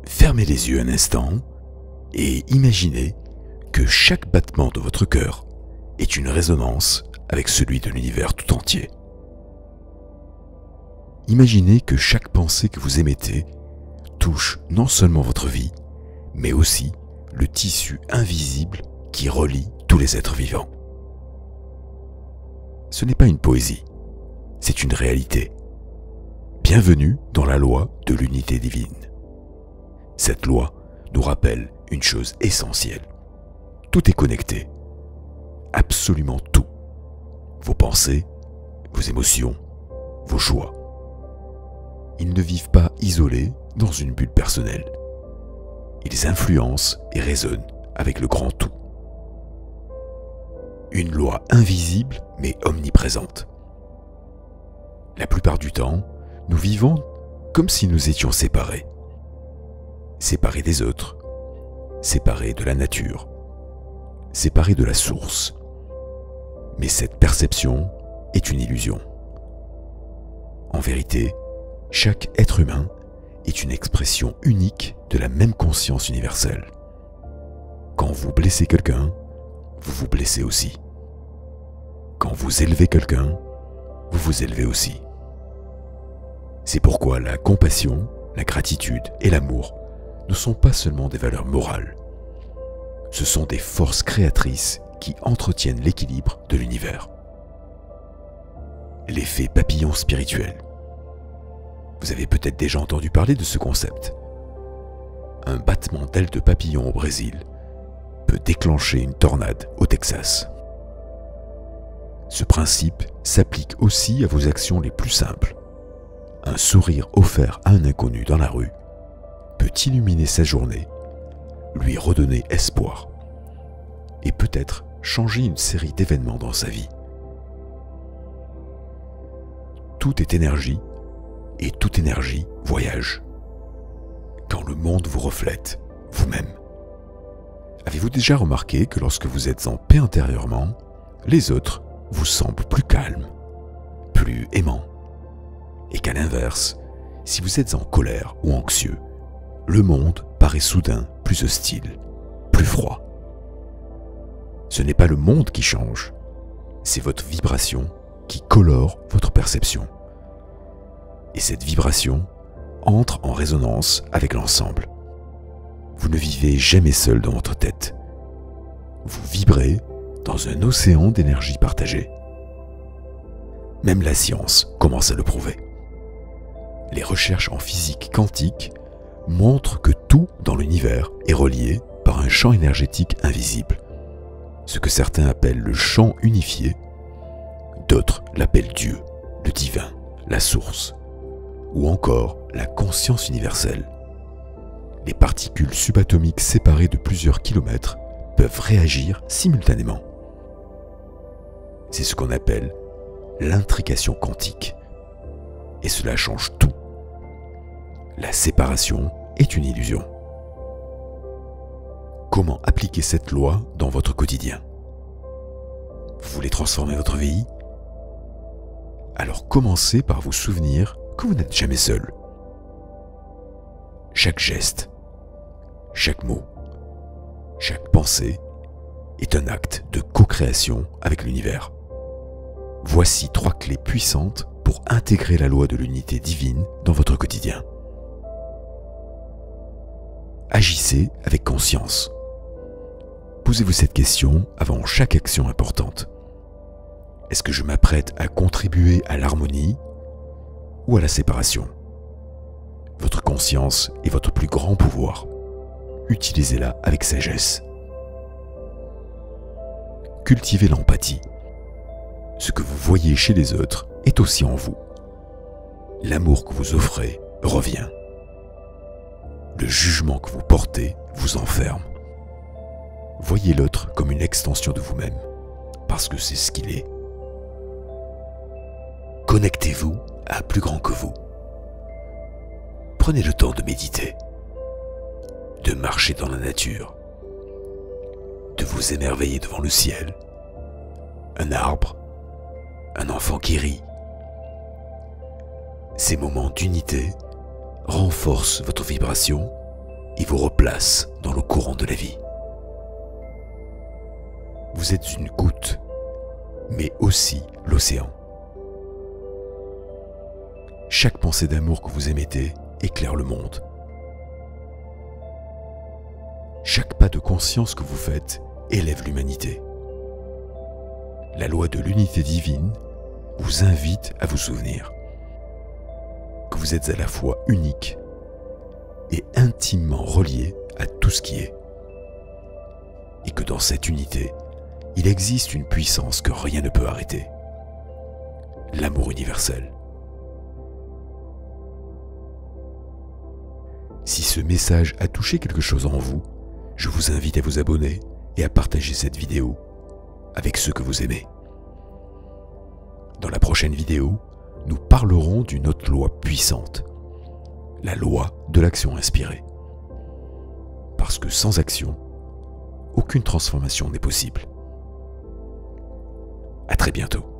Fermez les yeux un instant et imaginez que chaque battement de votre cœur est une résonance avec celui de l'univers tout entier. Imaginez que chaque pensée que vous émettez touche non seulement votre vie, mais aussi le tissu invisible qui relie tous les êtres vivants. Ce n'est pas une poésie, c'est une réalité. Bienvenue dans la loi de l'unité divine. Cette loi nous rappelle une chose essentielle. Tout est connecté. Absolument tout. Vos pensées, vos émotions, vos choix. Ils ne vivent pas isolés dans une bulle personnelle. Ils influencent et résonnent avec le grand tout. Une loi invisible mais omniprésente. La plupart du temps, nous vivons comme si nous étions séparés. Séparés des autres, séparés de la nature, séparés de la source. Mais cette perception est une illusion. En vérité, chaque être humain est une expression unique de la même conscience universelle. Quand vous blessez quelqu'un, vous vous blessez aussi. Quand vous élevez quelqu'un, vous vous élevez aussi. C'est pourquoi la compassion, la gratitude et l'amour ne sont pas seulement des valeurs morales. Ce sont des forces créatrices qui entretiennent l'équilibre de l'univers. L'effet papillon spirituel. Vous avez peut-être déjà entendu parler de ce concept. Un battement d'ailes de papillon au Brésil peut déclencher une tornade au Texas. Ce principe s'applique aussi à vos actions les plus simples. Un sourire offert à un inconnu dans la rue peut illuminer sa journée, lui redonner espoir et peut-être changer une série d'événements dans sa vie. Tout est énergie et toute énergie voyage. Quand le monde vous reflète, vous-même. Avez-vous déjà remarqué que lorsque vous êtes en paix intérieurement, les autres vous semblent plus calmes, plus aimants, et qu'à l'inverse, si vous êtes en colère ou anxieux, le monde paraît soudain plus hostile, plus froid. Ce n'est pas le monde qui change, c'est votre vibration qui colore votre perception. Et cette vibration entre en résonance avec l'ensemble. Vous ne vivez jamais seul dans votre tête. Vous vibrez dans un océan d'énergie partagée. Même la science commence à le prouver. Les recherches en physique quantique montrent que tout dans l'univers est relié par un champ énergétique invisible, ce que certains appellent le champ unifié, d'autres l'appellent Dieu, le divin, la source, ou encore la conscience universelle. Les particules subatomiques séparées de plusieurs kilomètres peuvent réagir simultanément. C'est ce qu'on appelle l'intrication quantique. Et cela change tout. La séparation est une illusion. Comment appliquer cette loi dans votre quotidien? Vous voulez transformer votre vie? Alors commencez par vous souvenir que vous n'êtes jamais seul. Chaque geste, chaque mot, chaque pensée est un acte de co-création avec l'univers. Voici 3 clés puissantes pour intégrer la loi de l'unité divine dans votre quotidien. Agissez avec conscience. Posez-vous cette question avant chaque action importante. Est-ce que je m'apprête à contribuer à l'harmonie ou à la séparation? Votre conscience est votre plus grand pouvoir. Utilisez-la avec sagesse. Cultivez l'empathie. Ce que vous voyez chez les autres est aussi en vous. L'amour que vous offrez revient. Le jugement que vous portez vous enferme. Voyez l'autre comme une extension de vous-même, parce que c'est ce qu'il est. Connectez-vous à plus grand que vous. Prenez le temps de méditer, de marcher dans la nature, de vous émerveiller devant le ciel, un arbre, un enfant qui rit. Ces moments d'unité renforcent votre vibration et vous replace dans le courant de la vie. Vous êtes une goutte, mais aussi l'océan. Chaque pensée d'amour que vous émettez éclaire le monde. Chaque pas de conscience que vous faites élève l'humanité. La loi de l'unité divine vous invite à vous souvenir que vous êtes à la fois unique et intimement relié à tout ce qui est. Et que dans cette unité, il existe une puissance que rien ne peut arrêter. L'amour universel. Si ce message a touché quelque chose en vous, je vous invite à vous abonner et à partager cette vidéo avec ceux que vous aimez. Dans la prochaine vidéo, nous parlerons d'une autre loi puissante, la loi de l'action inspirée. Parce que sans action, aucune transformation n'est possible. À très bientôt.